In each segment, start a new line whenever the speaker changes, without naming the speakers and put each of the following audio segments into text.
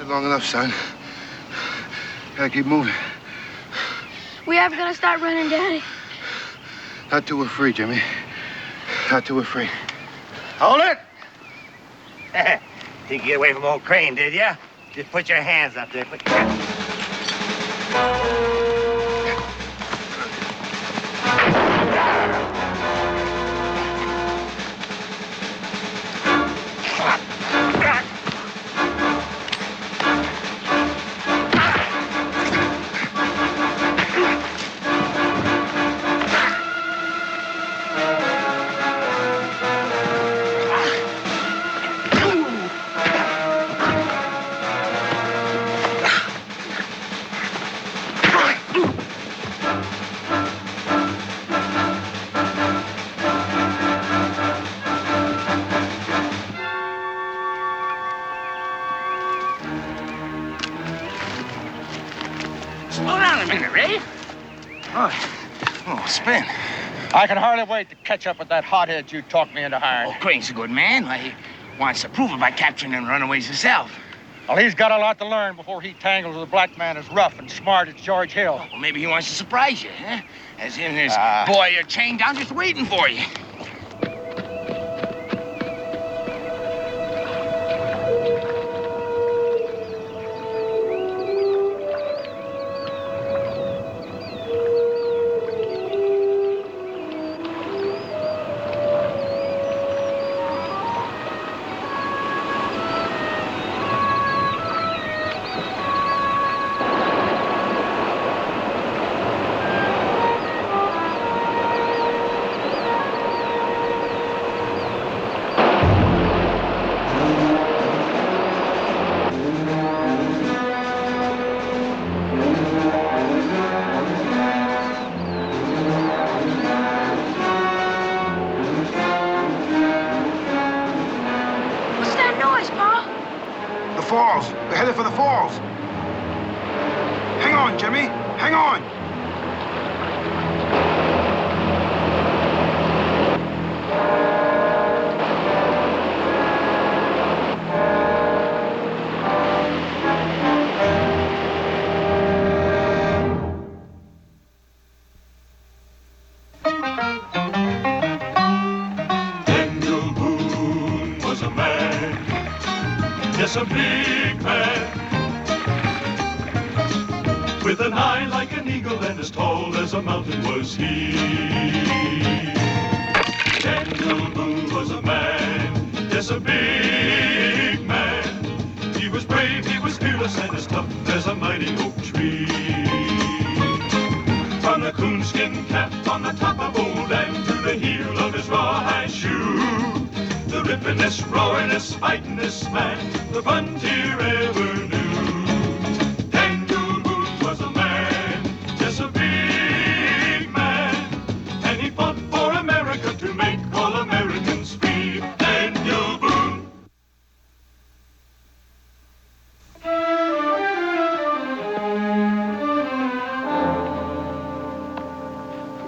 it long enough, son. Gotta keep moving.
We ever gonna start running, Daddy?
Not till we're free, Jimmy. Not till we're free.
Hold it! Think you get away from old Crane, did ya? Just put your hands up there. Put your hands.
Spin. I can hardly wait to catch up with that hothead you talked me into hiring.
Oh, Crane's a good man. Why, he wants to prove it by capturing them runaways himself.
Well, he's got a lot to learn before he tangles with a black man as rough and smart as George Hill.
Well, maybe he wants to surprise you, huh? As in his boy are chained down just waiting for you.
Falls. We're headed for the falls. Hang on, Jimmy. Hang on.
Daniel Boone was a man. Yes, a big man, with an eye like an eagle and as tall as a mountain was he. Daniel Boone was a man, yes, a big man. He was brave, he was fearless, and as tough as a mighty oak tree. From the coonskin cap on the top of Old Dan to the heel of his rawhide shoe, the rippin'est, roaring'est, fighting'est man the frontier ever knew. Daniel Boone was a man, just a big man, and he fought for America to make all Americans free. Daniel Boone.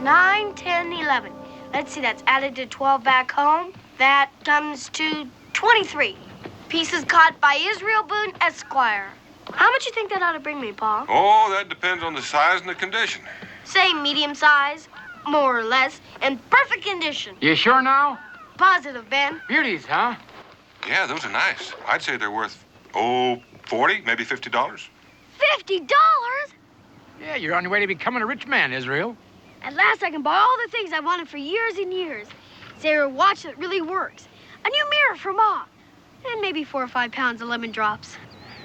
Nine, 10, 11. Let's see, that's added to 12 back home. That comes to 23. Pieces caught by Israel Boone, Esquire. How much you think that ought to bring me, Pa?
Oh, that depends on the size and the condition.
Say medium size, more or less, in perfect condition.
You sure now?
Positive, Ben.
Beauties, huh?
Yeah, those are nice. I'd say they're worth, $40, maybe $50.
$50?
Yeah, you're on your way to becoming a rich man, Israel.
At last I can buy all the things I wanted for years and years. Say, a watch that really works. A new mirror for Ma. And maybe 4 or 5 pounds of lemon drops.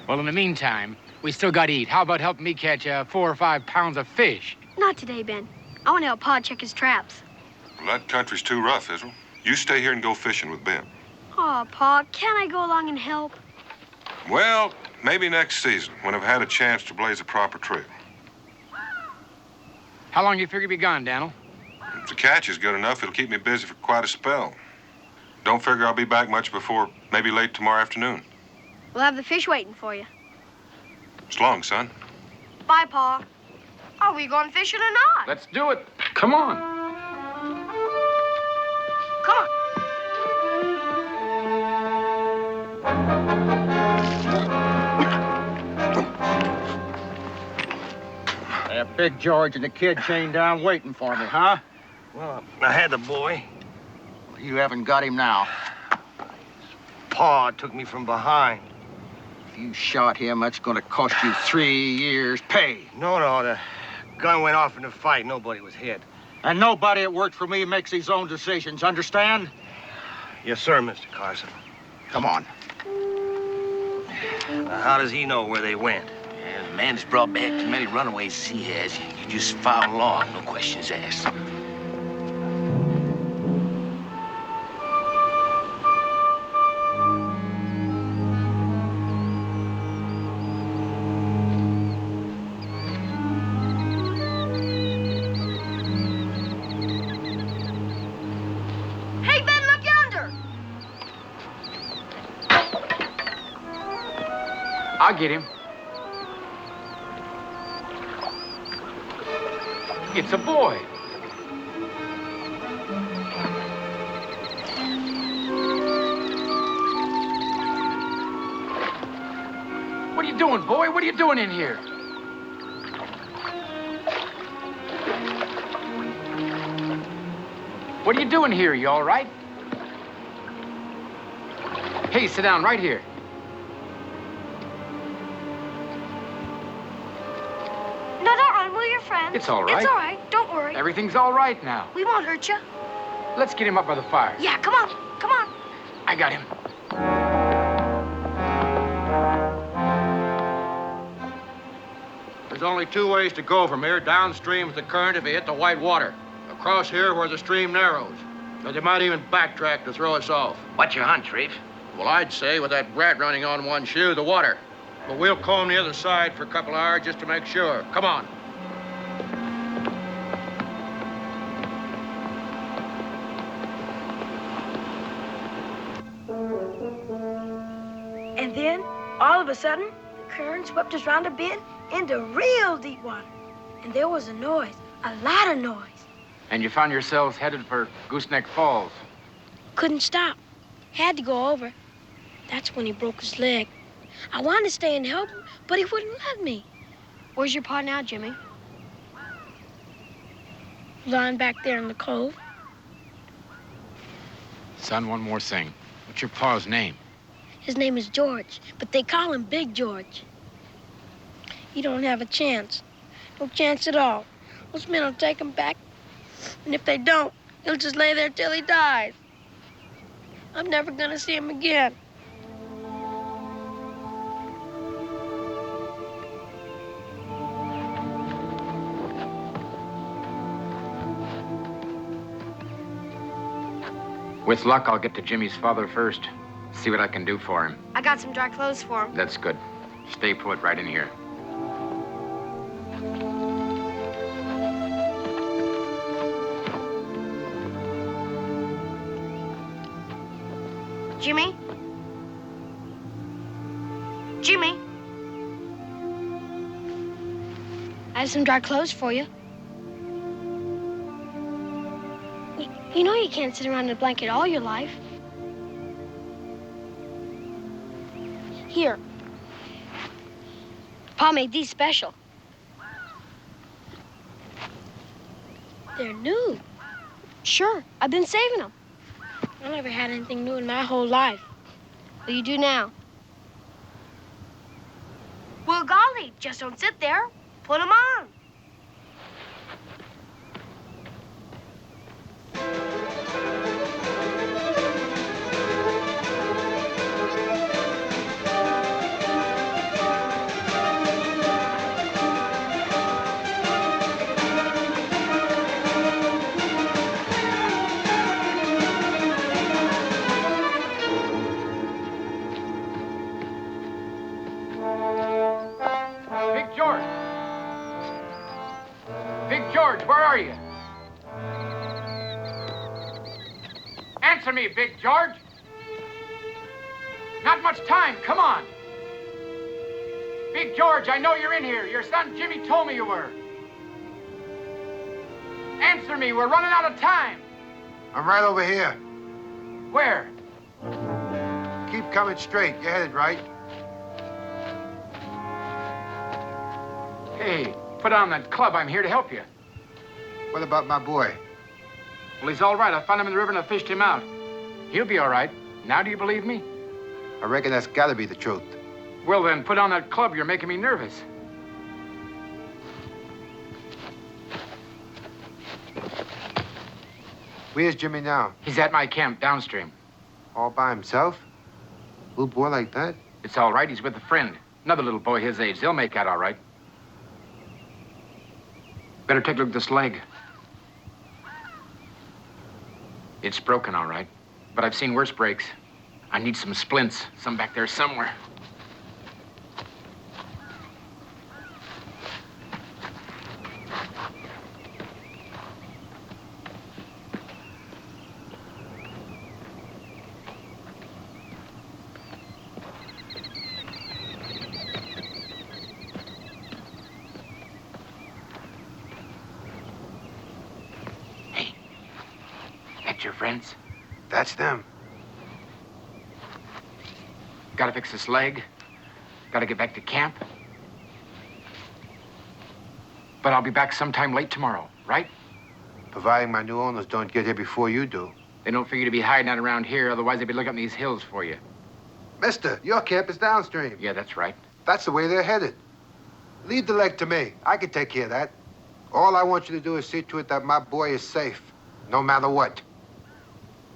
Well, in the meantime, we still got to eat. How about helping me catch 4 or 5 pounds of fish?
Not today, Ben. I want to help Pa check his traps.
Well, that country's too rough, Israel. You stay here and go fishing with Ben.
Oh, Pa, can't I go along and help?
Well, maybe next season, when I've had a chance to blaze a proper trail.
How long do you figure you'll be gone, Daniel?
If the catch is good enough, it'll keep me busy for quite a spell. Don't figure I'll be back much before maybe late tomorrow afternoon.
We'll have the fish waiting for you.
So long, son.
Bye, Pa. Are we going fishing or not?
Let's do it. Come on.
Come on.
Big George and the kid chained down waiting for me, huh?
Well, I had the boy.
You haven't got him now.
Pa took me from behind.
If you shot him, that's gonna cost you 3 years' pay.
No, the gun went off in the fight. Nobody was hit.
And nobody that worked for me makes his own decisions, understand?
Yes, sir, Mr. Carson.
Come on.
Now, how does he know where they went?
Yeah, the man has brought back as many runaways as he has. You just follow along, no questions asked.
Hey, Ben, look yonder.
I'll get him. It's a boy. What are you doing, boy? What are you doing in here? What are you doing here? You all right? Hey, sit down right here.
No, don't run. We're your friends.
It's all right.
It's all right. Don't worry.
Everything's all right now.
We won't hurt you.
Let's get him up by the fire.
Yeah, come on. Come on.
I got him.
There's only 2 ways to go from here. Downstream with the current if you hit the white water. Across here where the stream narrows. But they might even backtrack to throw us off.
What's your hunch, Reef?
Well, I'd say with that brat running on one shoe, the water. But we'll comb the other side for a couple of hours just to make sure. Come on.
And then, all of a sudden, the current swept us round a bend into real deep water. And there was a noise, a lot of noise.
And you found yourselves headed for Gooseneck Falls.
Couldn't stop. Had to go over. That's when he broke his leg. I wanted to stay and help him, but he wouldn't let me. Where's your pa now, Jimmy? Lying back there in the cove.
Son, one more thing. What's your pa's name?
His name is George, but they call him Big George. He don't have a chance. No chance at all. Those men will take him back. And if they don't, he'll just lay there till he dies. I'm never gonna see him again.
With luck, I'll get to Jimmy's father first. See what I can do for him.
I got some dry clothes for him.
That's good. Stay put right in here.
Jimmy? Jimmy? I have some dry clothes for you. You know you can't sit around in a blanket all your life. Here. Pa made these special. They're new. Sure, I've been saving them. I never had anything new in my whole life. Well, you do now. Well, golly, just don't sit there. Put them on.
Big George! Big George, where are you? Answer me, Big George! Not much time, come on! Big George, I know you're in here. Your son Jimmy told me you were. Answer me, we're running out of time.
I'm right over here.
Where?
Keep coming straight. You're headed right.
Hey, put on that club, I'm here to help you.
What about my boy?
Well, he's all right. I found him in the river and I fished him out. He'll be all right. Now do you believe me?
I reckon that's gotta be the truth.
Well, then, put on that club. You're making me nervous.
Where's Jimmy now?
He's at my camp downstream.
All by himself? Little boy like that?
It's all right. He's with a friend. Another little boy his age. They'll make out all right. Better take a look at this leg. It's broken, all right. But I've seen worse breaks. I need some splints. Some back there somewhere. Your friends?
That's them.
Gotta fix this leg. Gotta get back to camp. But I'll be back sometime late tomorrow, right?
Providing my new owners don't get here before you do.
They don't figure to be hiding out around here, otherwise they'd be looking up these hills for you.
Mister, your camp is downstream.
Yeah, that's right.
That's the way they're headed. Leave the leg to me. I can take care of that. All I want you to do is see to it that my boy is safe, no matter what.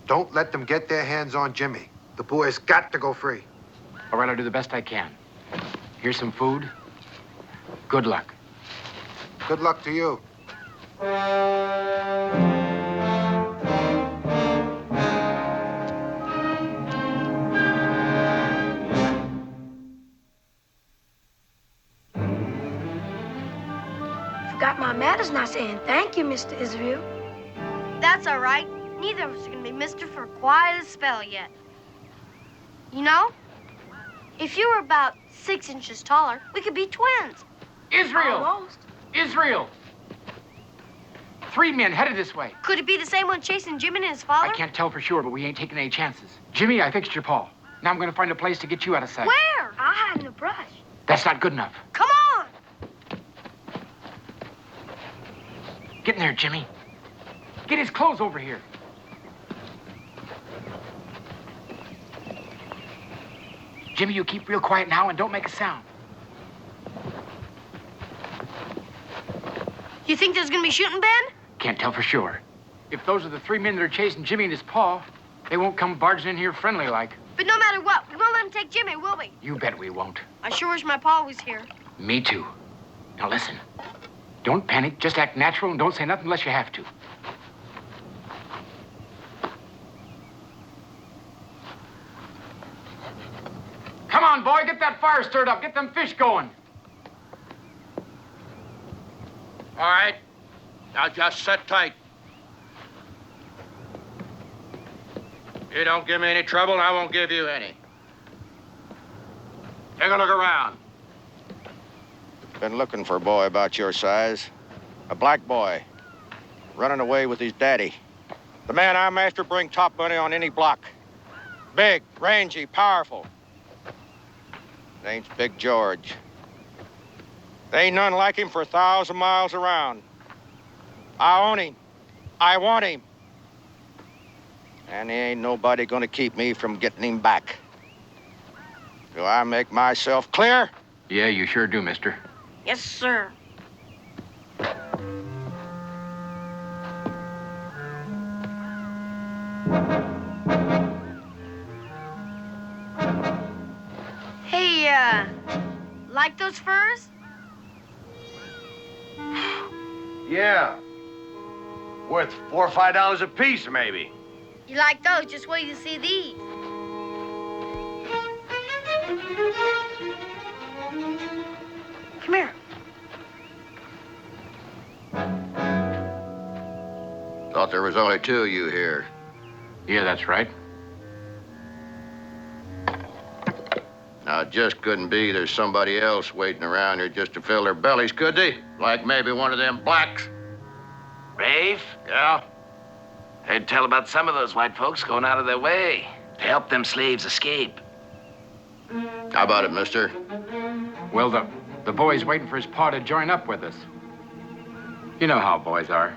Don't let them get their hands on Jimmy. The boy's got to go free.
All right, I'll do the best I can. Here's some food. Good luck.
Good luck to you.
Forgot my manners not saying thank you, Mr. Israel. That's all right. Neither of us are going to be mister for quite a spell yet. You know, if you were about 6 inches taller, we could be twins.
Israel!
Almost.
Israel! 3 men headed this way.
Could it be the same one chasing Jimmy and his father?
I can't tell for sure, but we ain't taking any chances. Jimmy, I fixed your paw. Now I'm going to find a place to get you out of sight.
Where? I'll hide in the brush.
That's not good enough.
Come on!
Get in there, Jimmy. Get his clothes over here. Jimmy, you keep real quiet now and don't make a sound.
You think there's gonna be shooting, Ben?
Can't tell for sure. If those are the 3 men that are chasing Jimmy and his paw, they won't come barging in here friendly like.
But no matter what, we won't let him take Jimmy, will we?
You bet we won't.
I sure wish my pa was here.
Me too. Now listen. Don't panic. Just act natural and don't say nothing unless you have to. Come on, boy. Get that fire stirred up. Get them fish going.
All right. Now just sit tight. You don't give me any trouble, and I won't give you any. Take a look around.
Been looking for a boy about your size. A black boy. Running away with his daddy. The man I'm after bring top money on any block. Big, rangy, powerful. Name's Big George. There ain't none like him for 1,000 miles around. I own him. I want him. And there ain't nobody gonna keep me from getting him back. Do I make myself clear?
Yeah, you sure do, mister.
Yes, sir. Hey, like those furs?
Yeah. Worth $4 or $5 a piece, maybe.
You like those? Just wait to see these. Come here.
Thought there was only 2 of you here.
Yeah, that's right.
Now, it just couldn't be there's somebody else waiting around here just to fill their bellies, could they? Like maybe one of them blacks.
Rafe?
Yeah?
I'd tell about some of those white folks going out of their way to help them slaves escape.
How about it, mister?
Well, the boy's waiting for his pa to join up with us. You know how boys are.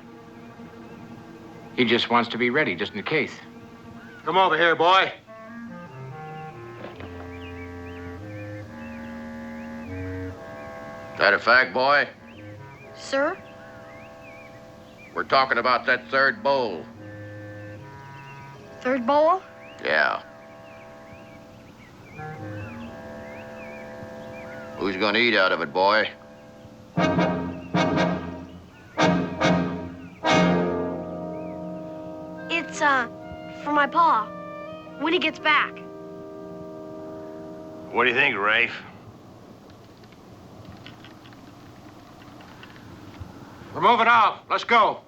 He just wants to be ready, just in case.
Come over here, boy. That a fact, boy?
Sir?
We're talking about that third bowl.
Third bowl?
Yeah. Who's gonna eat out of it, boy?
It's, for my pa. When he gets back.
What do you think, Rafe?
We're moving off. Let's go.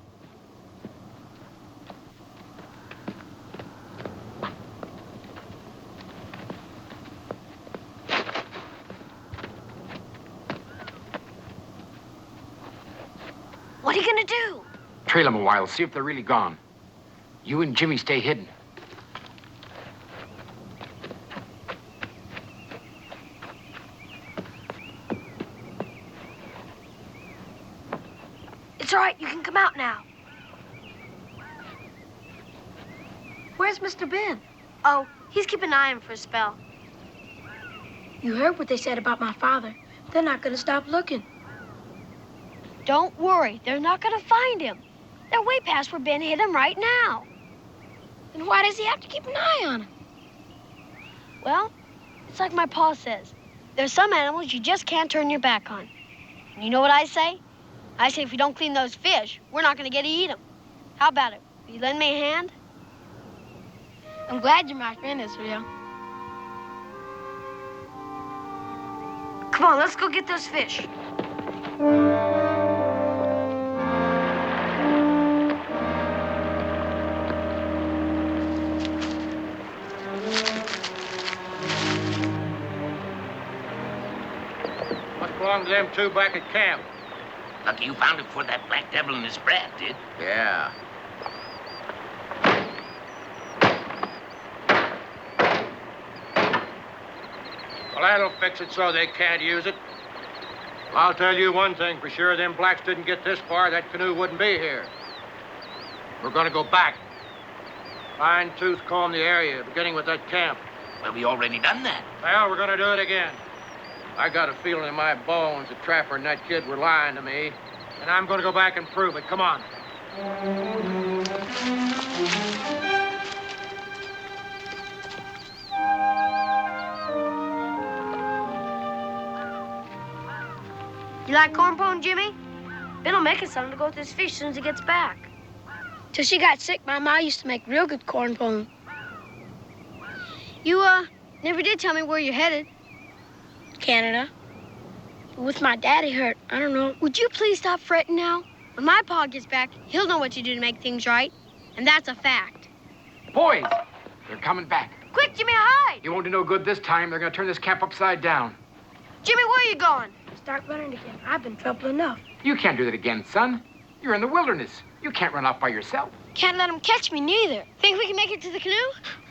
What are you gonna do?
Trail them a while, see if they're really gone. You and Jimmy stay hidden.
It's all right, you can come out now. Where's Mr. Ben? Oh, he's keeping an eye on him for a spell.
You heard what they said about my father. They're not gonna stop looking.
Don't worry, they're not gonna find him. They're way past where Ben hid him right now.
Then why does he have to keep an eye on him?
Well, it's like my pa says. There's some animals you just can't turn your back on. And you know what I say? I say if we don't clean those fish, we're not gonna get to eat them. How about it? Will you lend me a hand?
I'm glad you're my friend, Israel.
Come on, let's go get those fish.
What belonged to them two back at camp?
Lucky you found it before that black devil and his brat did.
Yeah. Well, that'll fix it so they can't use it. Well, I'll tell you one thing for sure. Them blacks didn't get this far, that canoe wouldn't be here. We're gonna go back. Fine-tooth comb the area, beginning with that camp.
Well, we already done that.
Well, we're gonna do it again. I got a feeling in my bones the trapper and that kid were lying to me. And I'm gonna go back and prove it. Come on.
You like corn pone, Jimmy? Ben'll make us something to go with this fish as soon as he gets back.
Till she got sick, my ma used to make real good corn pone.
You, never did tell me where you're headed.
Canada. But with my daddy hurt, I don't know.
Would you please stop fretting now? When my pa gets back, he'll know what to do to make things right. And that's a fact.
Boys, they're coming back.
Quick, Jimmy, hide!
You won't do no good this time. They're gonna turn this camp upside down.
Jimmy, where are you going?
Start running again. I've been trouble enough.
You can't do that again, son. You're in the wilderness. You can't run off by yourself.
Can't let him catch me, neither. Think we can make it to the canoe?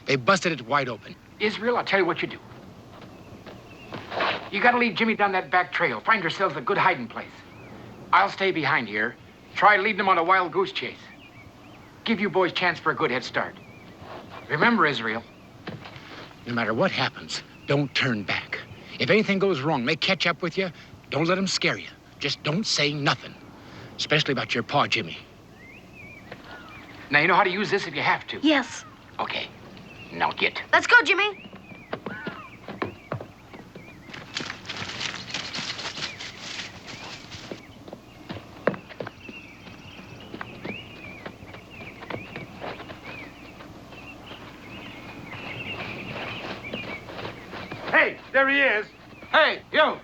They busted it wide open. Israel, I'll tell you what you do. You gotta lead Jimmy down that back trail. Find yourselves a good hiding place. I'll stay behind here. Try leading them on a wild goose chase. Give you boys a chance for a good head start. Remember, Israel, no matter what happens, don't turn back. If anything goes wrong, they catch up with you, don't let them scare you. Just don't say nothing, especially about your pa, Jimmy. Now, you know how to use this if you have to.
Yes.
Okay, now get.
Let's go, Jimmy.
Hey, there he is.
Hey, you!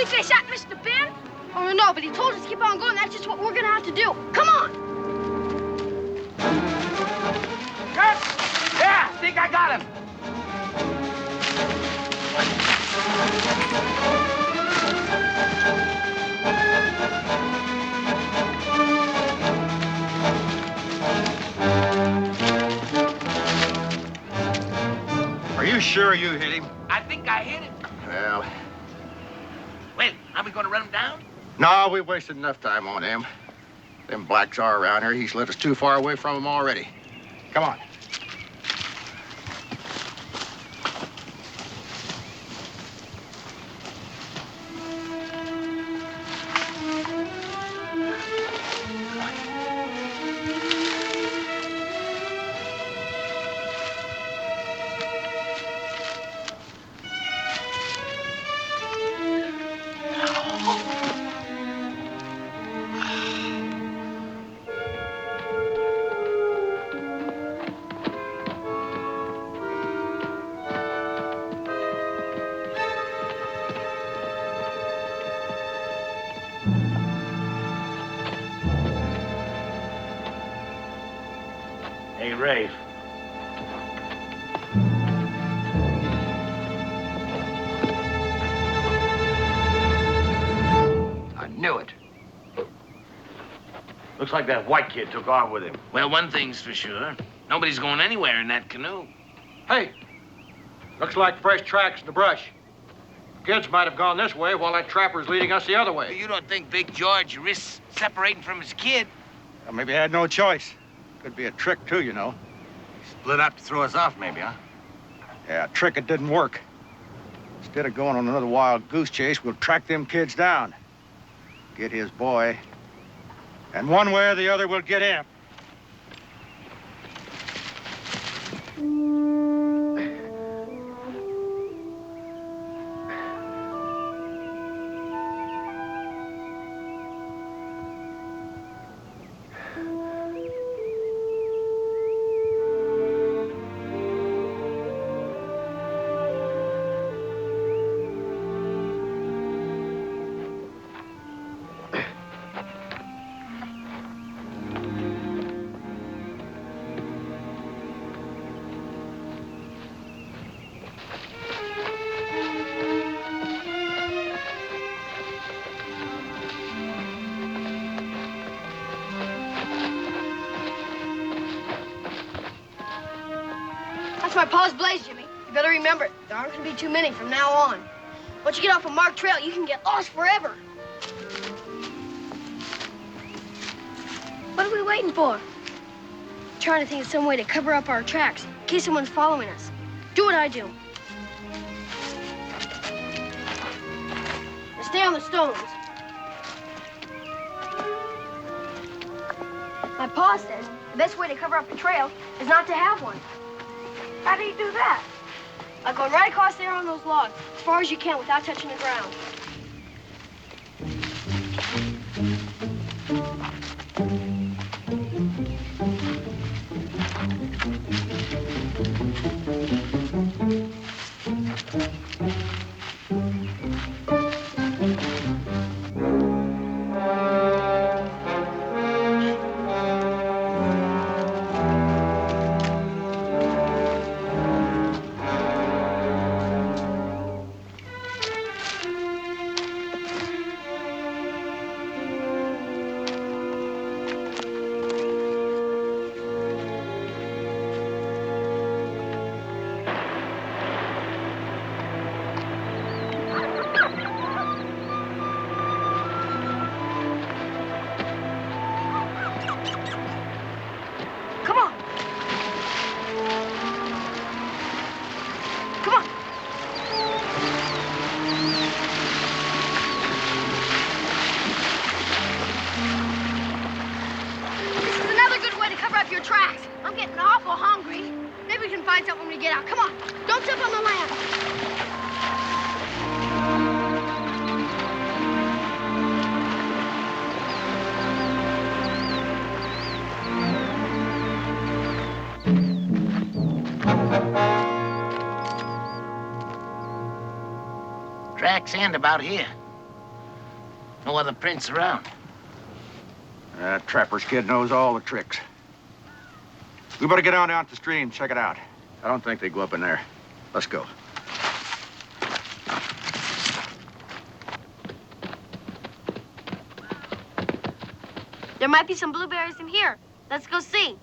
think they shot Mr. Ben? Oh, no, but he told us to keep on going. That's just what we're gonna have to do. Come on!
Kurt! Yeah, I think I got him.
Are you sure you hit him?
I think I hit him.
Well,
Well, are we going to run him down?
no, we wasted enough time on him. Them blacks are around here. He's led us too far away from them already. Come on.
Hey, Rafe.
I knew it.
Looks like that white kid took off with him.
Well, one thing's for sure. Nobody's going anywhere in that canoe.
Hey, looks like fresh tracks in the brush. Kids might have gone this way while that trapper's leading us the other way.
You don't think Big George risks separating from his kid?
Well, maybe he had no choice. Could be a trick, too, you know.
Split up to throw us off, maybe, huh?
Yeah, a trick that didn't work. Instead of going on another wild goose chase, we'll track them kids down. Get his boy. And one way or the other, we'll get him.
That's my pa's blaze, Jimmy. You better remember it. There aren't gonna be too many from now on. Once you get off a marked trail, you can get lost forever. What are we waiting for? Trying to think of some way to cover up our tracks in case someone's following us. Do what I do. Now stay on the stones. My pa says the best way to cover up a trail is not to have one. How do you do that? By going right across there on those logs, as far as you can without touching the ground. Come on. Come on. This is another good way to cover up your tracks. I'm getting awful hungry. Maybe we can find something when we get out. Come on. Don't step on the land.
Tracks end about here. No other prints around.
That trapper's kid knows all the tricks. We better get on out the stream, check it out. I don't think they go up in there. Let's go.
There might be some blueberries in here. Let's go see.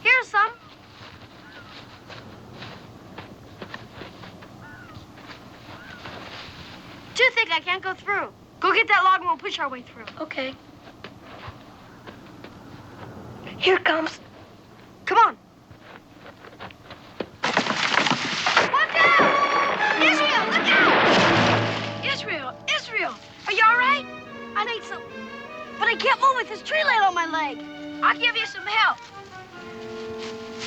Here's some. Too thick, I can't go through. Go get that log and we'll push our way through.
Okay. Here it comes.
Come on. Watch out! Israel, look out!
Israel, are you all right?
I need some, but I can't move with this tree laid on my leg.
I'll give you some help.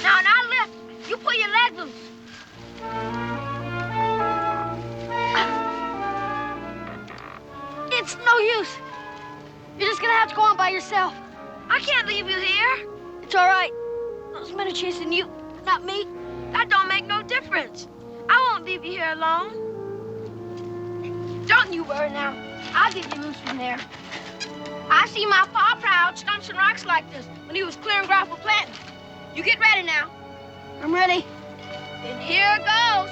Now, and I lift. You pull your leg loose.
It's no use. You're just gonna have to go on by yourself.
I can't leave you here.
It's all right. Those men are chasing you, not me.
That don't make no difference. I won't leave you here alone. Don't you worry now. I'll get you loose from there. I see my pa proud stumps and rocks like this when he was clearing ground for planting. You get ready now.
I'm ready.
Then here goes.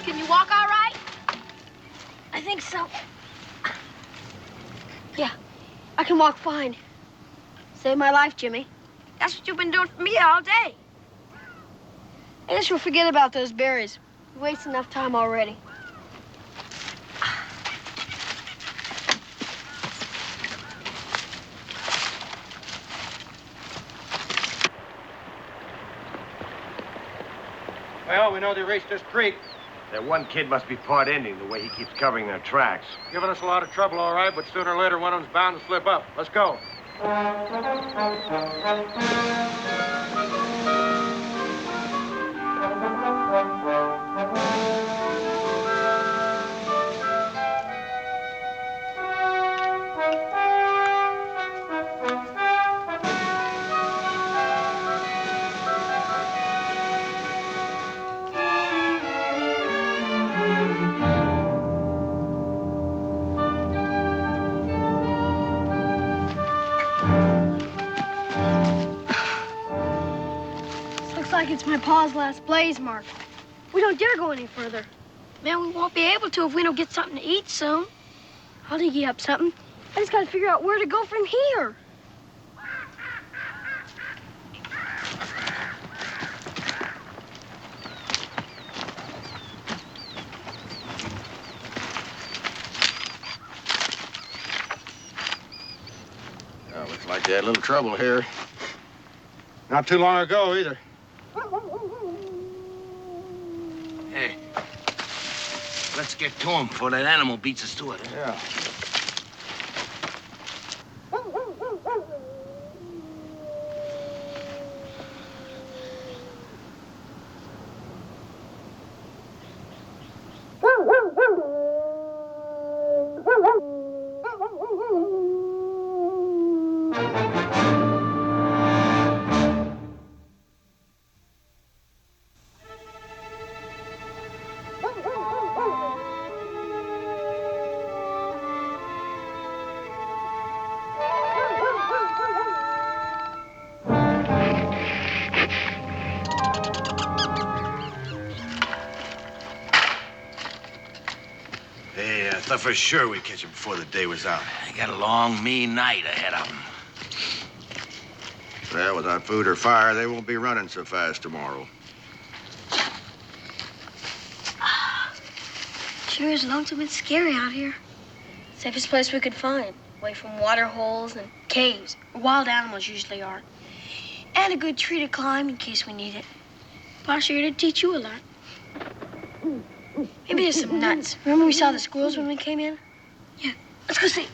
Can you walk all right?
I think so. Yeah, I can walk fine. Saved my life, Jimmy.
That's what you've been doing for me all day.
I guess we'll forget about those berries. We wasted enough time already.
Well, we know they raced this creek.
That one kid must be part Indian, the way he keeps covering their tracks.
Giving us a lot of trouble, all right, but sooner or later one of them's bound to slip up. Let's go.
Looks like it's my pa's last blaze mark. We don't dare go any further.
Man, we won't be able to if we don't get something to eat soon.
I'll dig you up something. I just gotta figure out where to go from here.
Looks like they had a little trouble here. Not too long ago, either.
Hey, let's get to him before that animal beats us to it.
Yeah.
Hey, I thought for sure we'd catch him before the day was out.
They got a long, mean night ahead of them.
Well, without food or fire, they won't be running so fast tomorrow.
Sure is lonesome and scary out here. Safest place we could find, away from water holes and caves, where wild animals usually are. And a good tree to climb in case we need it. Pa's here to teach you a lot. Maybe there's some nuts. Remember we saw the squirrels when we came in? Yeah, let's go see.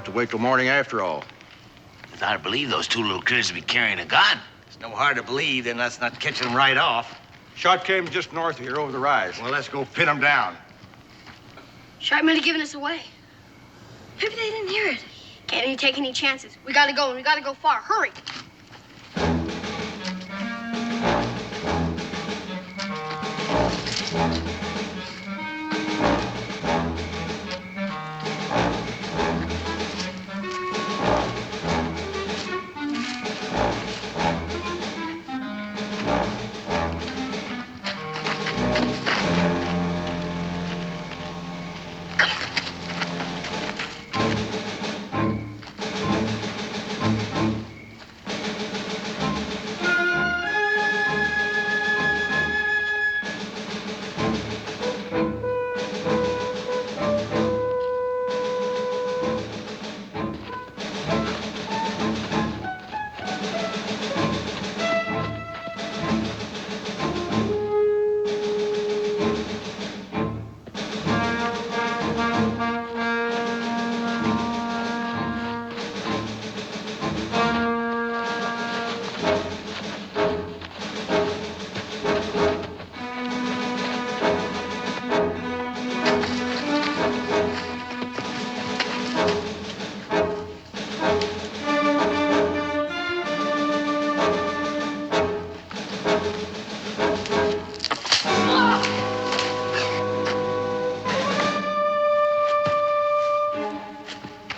have to wait till morning after all.
It's hard to believe those two little critters would be carrying a gun.
It's no hard to believe, then that's not catching them right off.
Shot came just north of here over the rise.
Well, let's go pin them down.
Shot might have given us away. Maybe they didn't hear it. Can't even take any chances. We gotta go, and we gotta go far. Hurry.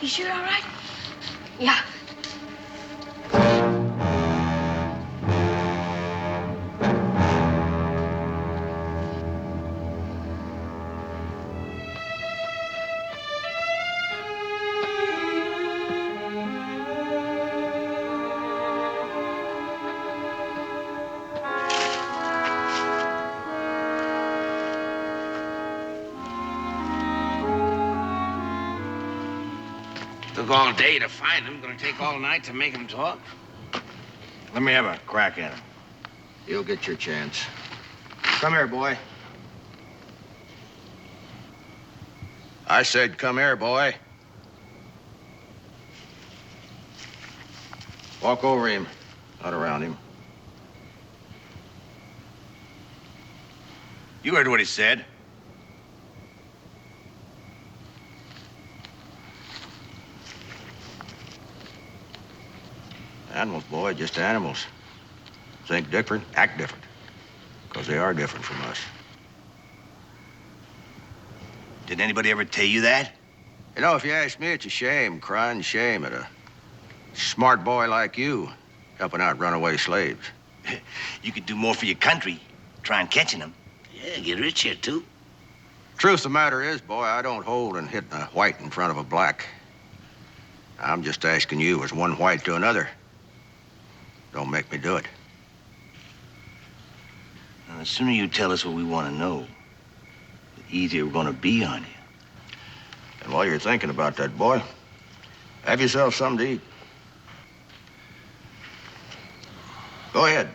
You sure all right? Yeah.
Took all day to find him. Gonna take all night to make him talk.
Let me have a crack at him.
You'll get your chance. Come here, boy. I said, come here, boy. Walk over him, not around him.
You heard what he said.
Animals, boy, just animals. Think different, act different. Because they are different from us.
Did anybody ever tell you that?
You know, if you ask me, it's a shame, crying shame at a smart boy like you helping out runaway slaves.
You could do more for your country, trying catching them.
Yeah, get rich here, too.
Truth of the matter is, boy, I don't hold in hitting a white in front of a black. I'm just asking you as one white to another. Don't make me do it.
Now, the sooner you tell us what we want to know, the easier we're going to be on you.
And while you're thinking about that, boy, have yourself something to eat. Go ahead.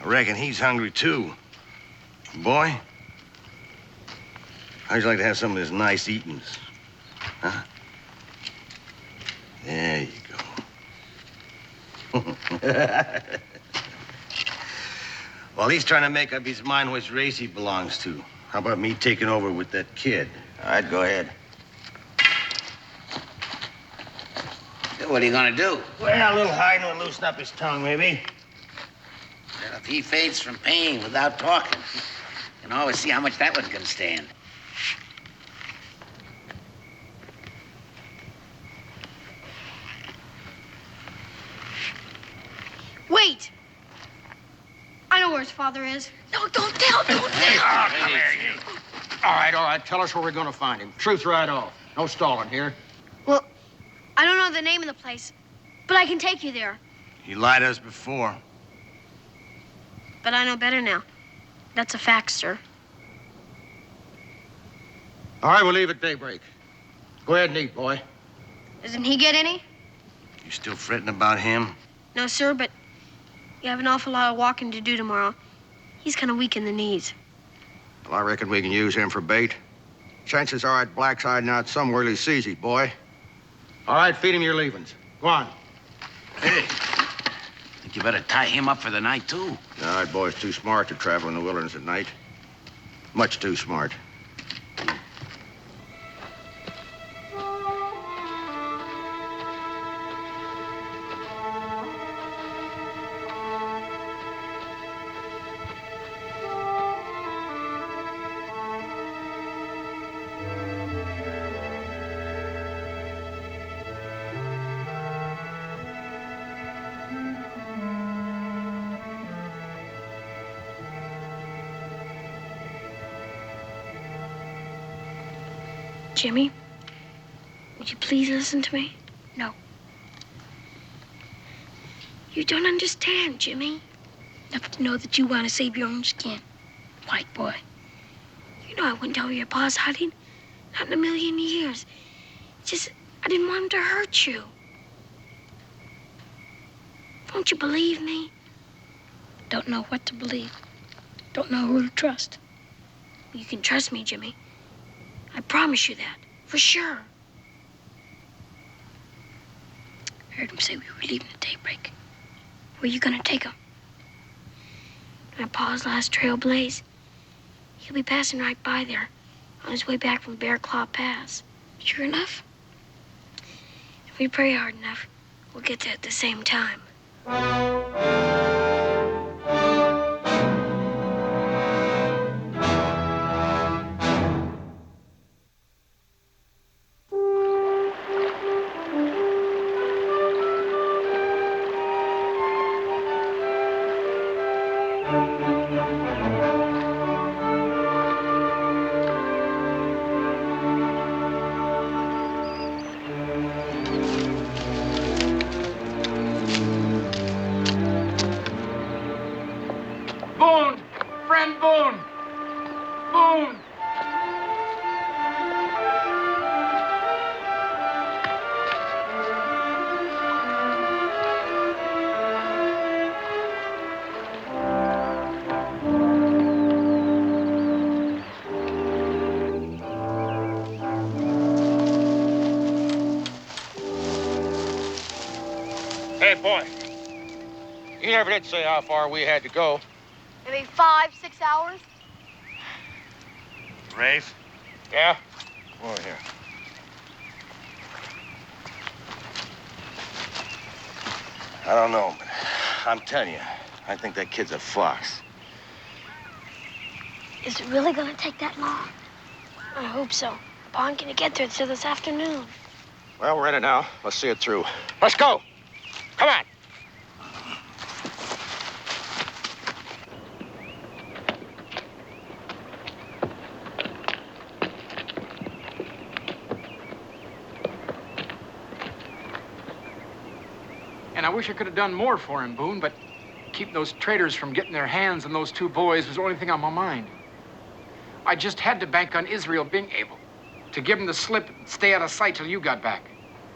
I reckon he's hungry, too. Boy, how'd you like to have some of this nice eatings? Huh? There you go. Well, he's trying to make up his mind which race he belongs to. How about me taking over with that kid?
All right, go ahead.
What are you gonna do?
Well, a little hiding will loosen up his tongue, maybe.
Well, if he fades from pain without talking, you can always see how much that one can stand.
Wait! I know where his father is. No, don't tell, don't tell.
All right. Tell us where we're going to find him. Truth right off. No stalling here.
Well, I don't know the name of the place, but I can take you there.
He lied to us before.
But I know better now. That's a fact, sir.
All right, we'll leave at daybreak. Go ahead and eat, boy.
Doesn't he get any?
You still fretting about him?
No, sir, but You have an awful lot of walking to do tomorrow. He's kind of weak in the knees.
Well, I reckon we can use him for bait. Chances are that Black's hiding out somewhere till he sees you, boy.
All right, feed him your leavings. Go on.
Hey, think you better tie him up for the night, too.
No, that boy's too smart to travel in the wilderness at night. Much too smart.
Jimmy, would you please listen to me? No. You don't understand, Jimmy. Enough to know that you want to save your own skin. White boy. You know I wouldn't tell you your pa's hiding. Not in a million years. Just, I didn't want him to hurt you. Won't you believe me? Don't know what to believe. Don't know who to trust. You can trust me, Jimmy. I promise you that, for sure. I heard him say we were leaving at daybreak. Where you gonna take him? My pa's last trail blaze. He'll be passing right by there on his way back from Bear Claw Pass. Sure enough, if we pray hard enough, we'll get there at the same time.
Boone! Friend Boone! Boone!
Hey, boy. You never did say how far we had to go.
Maybe 5, 6 hours.
Rafe?
Yeah?
Over here. I don't know, but I'm telling you, I think that kid's a fox.
Is it really gonna take that long? I hope so. Pa ain't gonna get there till this afternoon.
Well, we're in it now. Let's see it through.
Let's go. Come on.
And I wish I could have done more for him, Boone, but keeping those traitors from getting their hands on those two boys was the only thing on my mind. I just had to bank on Israel being able to give him the slip and stay out of sight till you got back.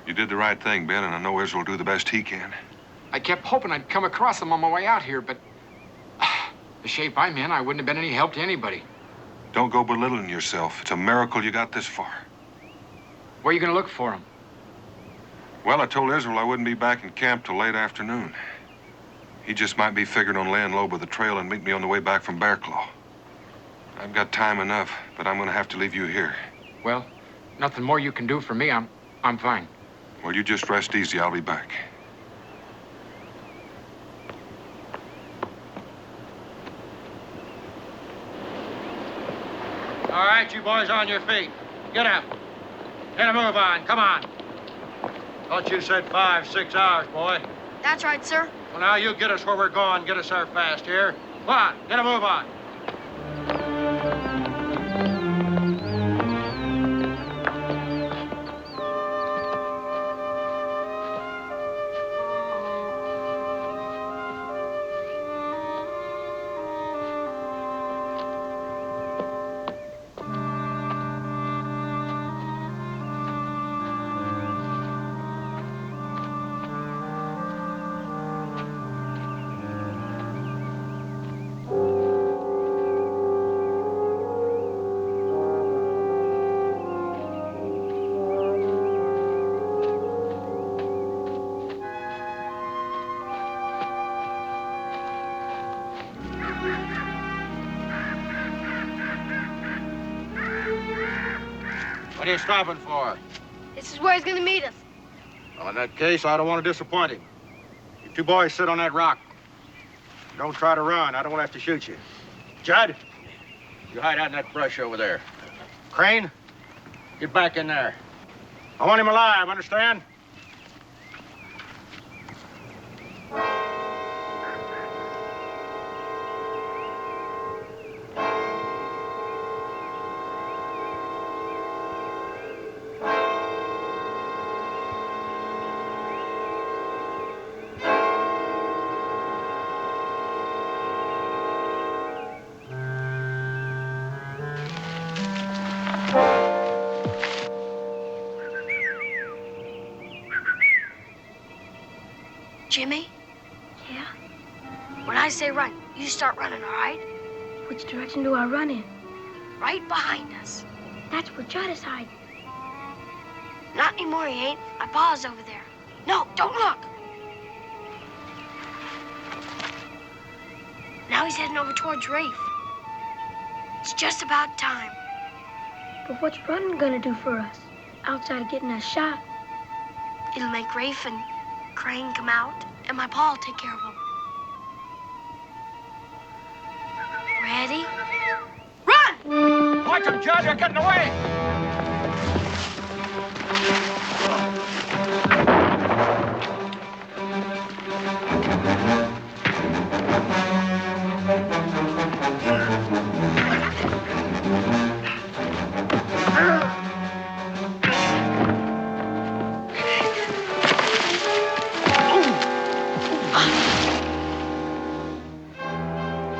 You did the right thing, Ben, and I know Israel will do the best he can.
I kept hoping I'd come across him on my way out here, but the shape I'm in, I wouldn't have been any help to anybody.
Don't go belittling yourself. It's a miracle you got this far.
Where are you going to look for him?
Well, I told Israel I wouldn't be back in camp till late afternoon. He just might be figuring on laying low by the trail and meet me on the way back from Bear Claw. I've got time enough, but I'm going to have to leave you here.
Well, nothing more you can do for me. I'm fine.
Well, you just rest easy. I'll be back.
All right, you boys on your feet. Get up. Get a move on. Come on. Thought you said 5, 6 hours, boy.
That's right, sir.
Well, now you get us where we're going. Get us there fast here. Come on. Get a move on. What are you stopping for?
This is where he's gonna meet us.
Well, in that case, I don't want to disappoint him. You two boys sit on that rock. Don't try to run. I don't want to have to shoot you. Judd, you hide out in that brush over there. Crane, get back in there. I want him alive, understand?
Jimmy,
Yeah?
when I say run, you start running, all right?
Which direction do I run in?
Right behind us.
That's where Judd is hiding.
Not anymore, he ain't. My pa's over there. No, don't look. Now he's heading over towards Rafe. It's just about time.
But what's running gonna do for us? Outside of getting us shot.
It'll make Rafe and Crane come out, and my pa will take care of them. Ready? Run!
Watch him, Judd. You're getting away.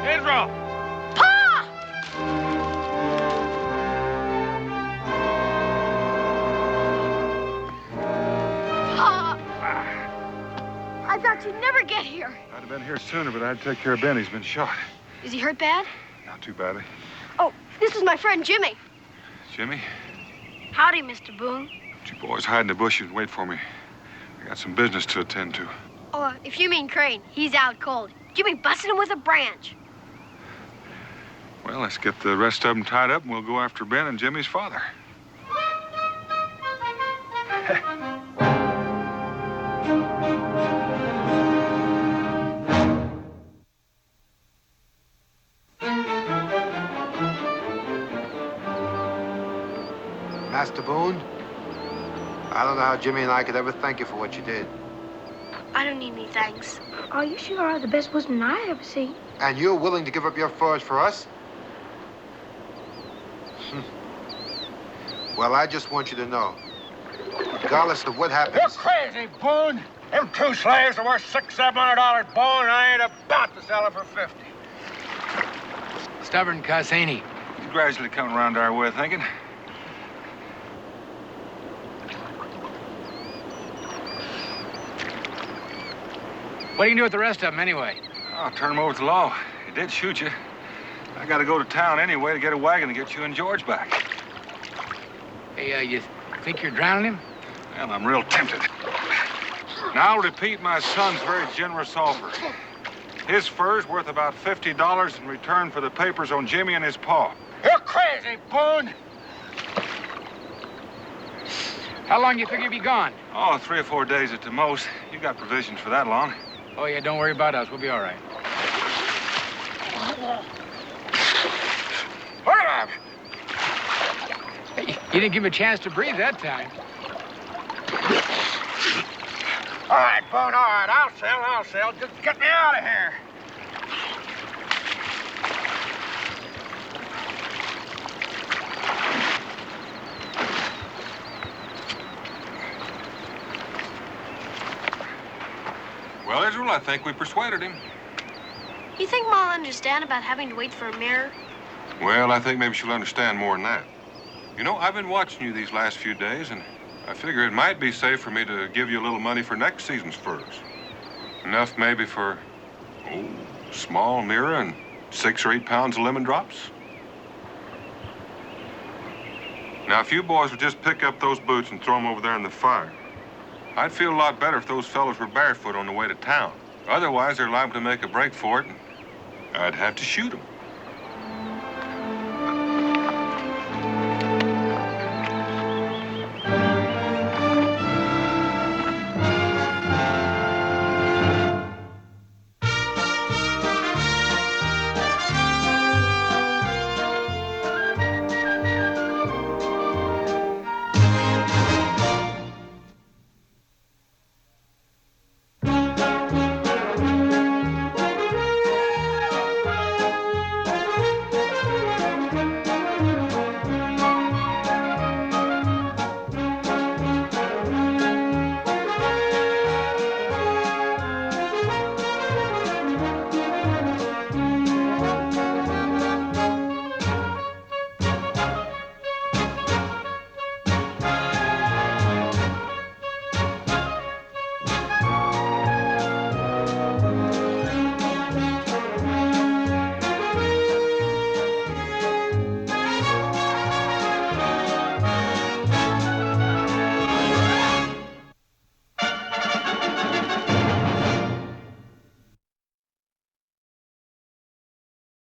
Israel!
I thought you'd never get here.
I'd have been here sooner, but I had to take care of Ben. He's been shot.
Is he hurt bad?
Not too badly.
Oh, this is my friend Jimmy.
Jimmy,
Howdy, Mr. Boone.
you boys hide in the bushes and wait for me. I got some business to attend to.
Oh, if you mean Crane, he's out cold. Jimmy busted him with a branch.
Well, let's get the rest of them tied up, and we'll go after Ben and Jimmy's father.
Master Boone, I don't know how Jimmy and I could ever thank you for what you did.
I don't need any thanks.
Oh, you sure are the best woodsman I ever seen.
And you're willing to give up your furs for us? Well, I just want you to know, regardless of what happens...
You're crazy, Boone. Them two slaves are worth $600-700 bone, and I ain't about to sell them for 50.
Stubborn cuss, ain't he?
He's gradually coming around our way of thinking.
What are you gonna do with the rest of them, anyway?
I'll turn him over to the law. He did shoot you. I gotta go to town anyway to get a wagon to get you and George back.
Hey, you think you're drowning him?
Well, I'm real tempted. Now, I'll repeat my son's very generous offer. His fur's worth about $50 in return for the papers on Jimmy and his pa.
You're crazy, Boone.
How long do you figure you'll be gone?
Oh, 3 or 4 days at the most. You got provisions for that long.
Oh, yeah, don't worry about us. We'll be all right. Hey, you didn't give him a chance to breathe that time.
All right, Boone, all right. I'll sell. Just get me out of here.
Well, Israel, I think we persuaded him.
You think Ma'll understand about having to wait for a mirror?
Well, I think maybe she'll understand more than that. You know, I've been watching you these last few days, and I figure it might be safe for me to give you a little money for next season's furs. Enough maybe for, small mirror and 6 or 8 pounds of lemon drops. Now, if you boys would just pick up those boots and throw them over there in the fire, I'd feel a lot better if those fellows were barefoot on the way to town. Otherwise, they're liable to make a break for it, and I'd have to shoot them.